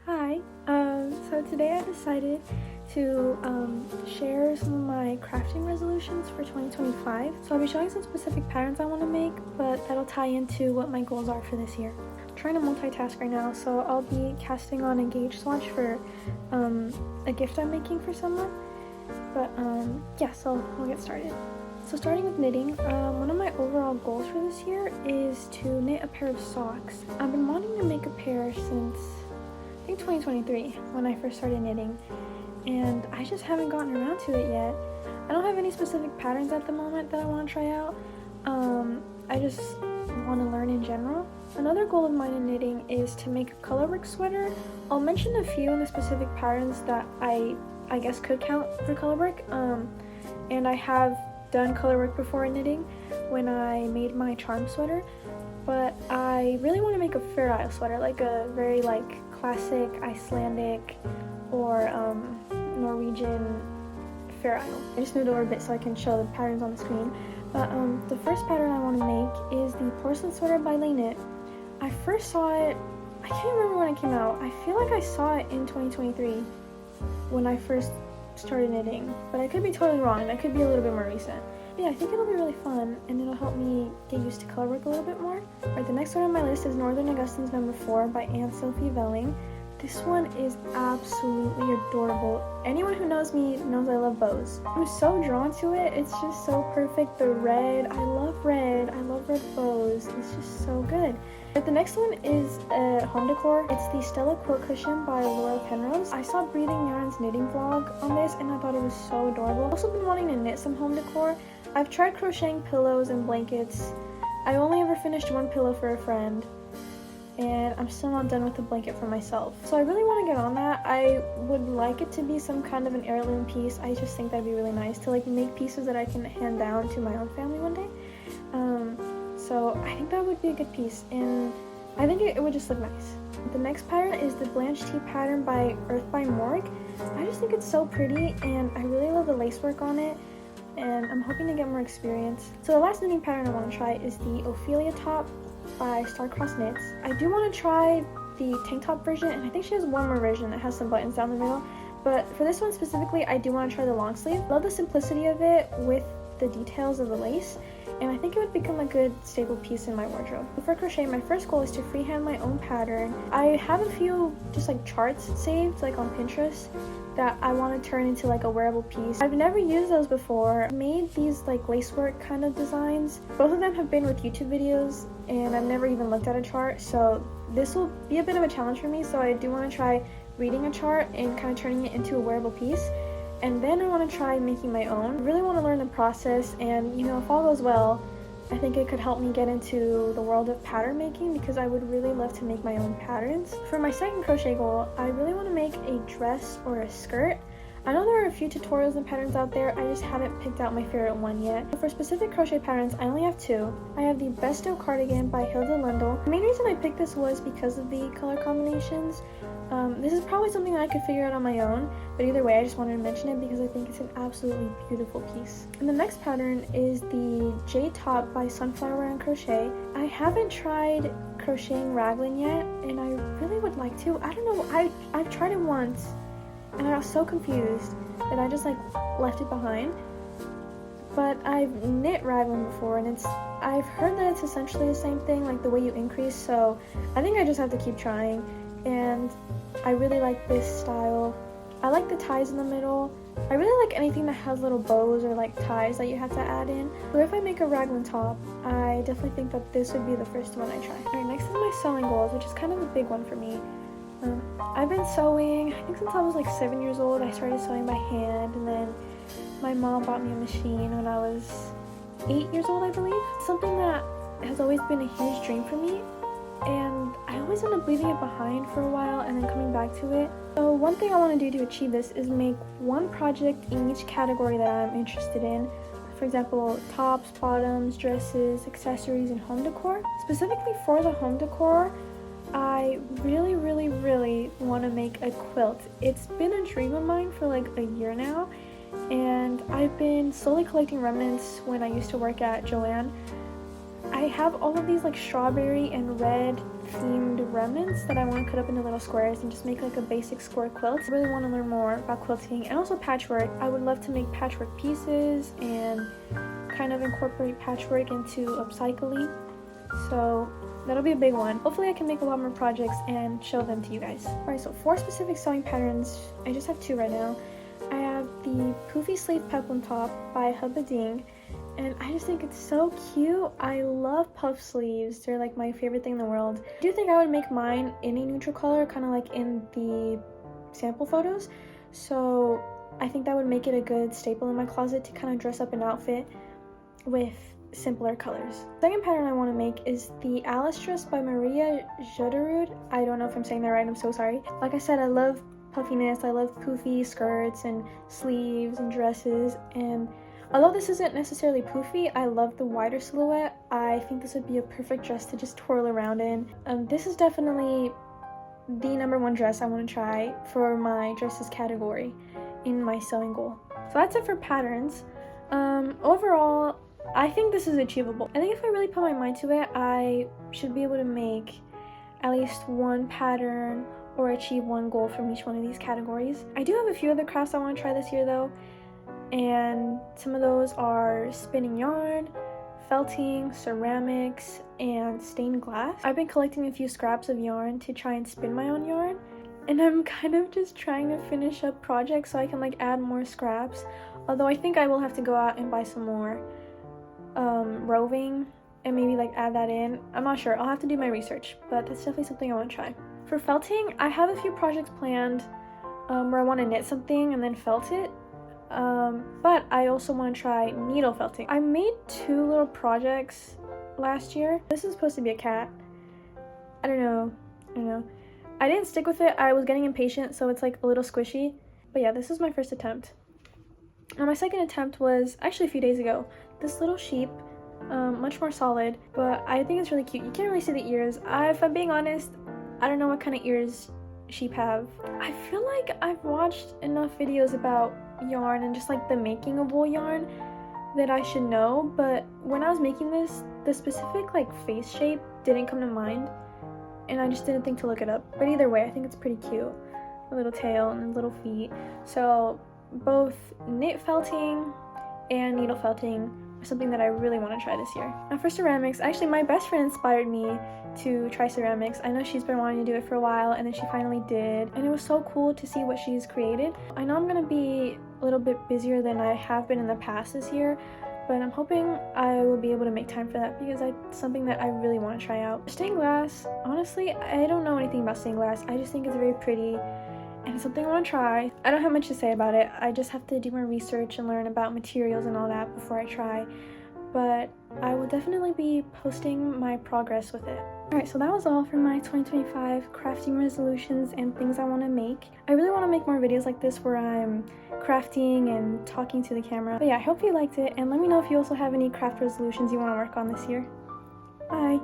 Hi, so today I decided to share some of my crafting resolutions for 2025. So I'll be showing some specific patterns I want to make, but that'll tie into what my goals are for this year. I'm trying to multitask right now, so I'll be casting on a gauge swatch for a gift I'm making for someone. But yeah, so we'll get started. So starting with knitting, one of my overall goals for this year is to knit a pair of socks. I've been wanting to make a pair since I think 2023 when I first started knitting, and I just haven't gotten around to it yet. I don't have any specific patterns at the moment that I want to try out. I just want to learn in general. Another goal of mine in knitting is to make a colorwork sweater. I'll mention a few of the specific patterns that I guess could count for colorwork, and I have done colorwork before in knitting when I made my charm sweater, but I really want to make a Fair Isle sweater, like a very classic Icelandic or Norwegian Fair Isle. I just moved over a bit so I can show the patterns on the screen. But the first pattern I want to make is the porcelain sweater by Laynit. I first saw it, I can't remember when it came out. I feel like I saw it in 2023 when I first started knitting, but I could be totally wrong. That could be a little bit more recent. But yeah, I think it'll be really fun, and it'll help me get used to colorwork a little bit more. Alright, the next one on my list is Northern Augustine's No. 4 by Anne-Sophie Velling. This one is absolutely adorable. Anyone who knows me knows I love bows. I'm so drawn to it. It's just so perfect. The red, I love red. I love red bows. It's just so good. But the next one is home decor. It's the Stella Quilt Cushion by Laura Penrose. I saw Breathing Yarn's knitting vlog on this and I thought it was so adorable. I've also been wanting to knit some home decor. I've tried crocheting pillows and blankets. I only ever finished one pillow for a friend, and I'm still not done with the blanket for myself. So I really want to get on that. I would like it to be some kind of an heirloom piece. I just think that'd be really nice to make pieces that I can hand down to my own family one day. So I think that would be a good piece, and I think it would just look nice. The next pattern is the Blanche Tea pattern by Earth by Morg. I just think it's so pretty, and I really love the lace work on it, and I'm hoping to get more experience. So the last knitting pattern I want to try is the Ophelia top by Starcross Knits. I do want to try the tank top version, and I think she has one more version that has some buttons down the middle, but for this one specifically I do want to try the long sleeve. Love the simplicity of it with the details of the lace, and I think it would become a good staple piece in my wardrobe. For crochet, my first goal is to freehand my own pattern. I have a few just charts saved on Pinterest that I want to turn into a wearable piece. I've never used those before. I made these lacework kind of designs. Both of them have been with YouTube videos, and I've never even looked at a chart, so this will be a bit of a challenge for me. So I do want to try reading a chart and kind of turning it into a wearable piece, and then I want to try making my own. I really want to learn the process, and if all goes well, I think it could help me get into the world of pattern making, because I would really love to make my own patterns. For my second crochet goal, I really want to make a dress or a skirt. I know there are a few tutorials and patterns out there, I just haven't picked out my favorite one yet. For specific crochet patterns, I only have two. I have the Besto cardigan by Hilda Lundell. The main reason I picked this was because of the color combinations. This is probably something that I could figure out on my own, but either way I just wanted to mention it because I think it's an absolutely beautiful piece. And the next pattern is the Jade top by Sunflower and Crochet. I haven't tried crocheting raglan yet, and I really would like to. I don't know, I've tried it once and I was so confused that I just left it behind. But I've knit raglan before, and I've heard that it's essentially the same thing, the way you increase, so I think I just have to keep trying. And I really like this style. I like the ties in the middle. I really like anything that has little bows or ties that you have to add in. So if I make a raglan top, I definitely think that this would be the first one I try. Alright, next is my sewing goals, which is kind of a big one for me. I've been sewing, I think since I was 7 years old. I started sewing by hand, and then my mom bought me a machine when I was 8 years old, I believe. Something that has always been a huge dream for me, and I always end up leaving it behind for a while and then coming back to it. So one thing I want to do to achieve this is make one project in each category that I'm interested in. For example, tops, bottoms, dresses, accessories, and home decor. Specifically for the home decor, I really want to make a quilt. It's been a dream of mine for a year now, and I've been slowly collecting remnants when I used to work at Joann. I have all of these strawberry and red themed remnants that I want to cut up into little squares and just make like a basic square quilt. I really want to learn more about quilting and also patchwork. I would love to make patchwork pieces and kind of incorporate patchwork into upcycling. So that'll be a big one. Hopefully I can make a lot more projects and show them to you guys. Alright, so 4 specific sewing patterns. I just have 2 right now. I have the Poofy Sleeve Peplum Top by Hubbading, and I just think it's so cute. I love puff sleeves. They're like my favorite thing in the world. I do think I would make mine in a neutral color, kind of like in the sample photos. So I think that would make it a good staple in my closet to kind of dress up an outfit with simpler colors. The second pattern I want to make is the Alice dress by Maria Joderud. I don't know if I'm saying that right, I'm so sorry. Like I said, I love puffiness, I love poofy skirts and sleeves and dresses, and although this isn't necessarily poofy, I love the wider silhouette. I think this would be a perfect dress to just twirl around in. This is definitely the #1 dress I want to try for my dresses category in my sewing goal. So that's it for patterns. Overall, I think this is achievable. I think if I really put my mind to it, I should be able to make at least 1 pattern or achieve 1 goal from each one of these categories. I do have a few other crafts I want to try this year though, and some of those are spinning yarn, felting, ceramics, and stained glass. I've been collecting a few scraps of yarn to try and spin my own yarn, and I'm kind of just trying to finish up projects so I can like add more scraps, although I think I will have to go out and buy some more roving and maybe like add that in. I'm not sure, I'll have to do my research, but that's definitely something I want to try. For felting, I have a few projects planned where I want to knit something and then felt it, but I also want to try needle felting. I made 2 little projects last year. This is supposed to be a cat. I don't know. I didn't stick with it. I was getting impatient, so it's like a little squishy. But yeah, this is my first attempt. Now my second attempt was actually a few days ago. This little sheep, much more solid, but I think it's really cute. You can't really see the ears. If I'm being honest, I don't know what kind of ears sheep have. I feel like I've watched enough videos about yarn and just like the making of wool yarn that I should know, but when I was making this, the specific like face shape didn't come to mind, and I just didn't think to look it up. But either way, I think it's pretty cute. A little tail and little feet. So both knit felting and needle felting are something that I really want to try this year. Now for ceramics, actually my best friend inspired me to try ceramics. I know she's been wanting to do it for a while, and then she finally did, and it was so cool to see what she's created. I know I'm gonna be a little bit busier than I have been in the past this year, but I'm hoping I will be able to make time for that because it's something that I really want to try out. Stained glass, honestly, I don't know anything about stained glass. I just think it's very pretty and it's something I want to try. I don't have much to say about it. I just have to do more research and learn about materials and all that before I try, but I will definitely be posting my progress with it. Alright, so that was all for my 2025 crafting resolutions and things I want to make. I really want to make more videos like this where I'm crafting and talking to the camera. But yeah, I hope you liked it, and let me know if you also have any craft resolutions you want to work on this year. Bye!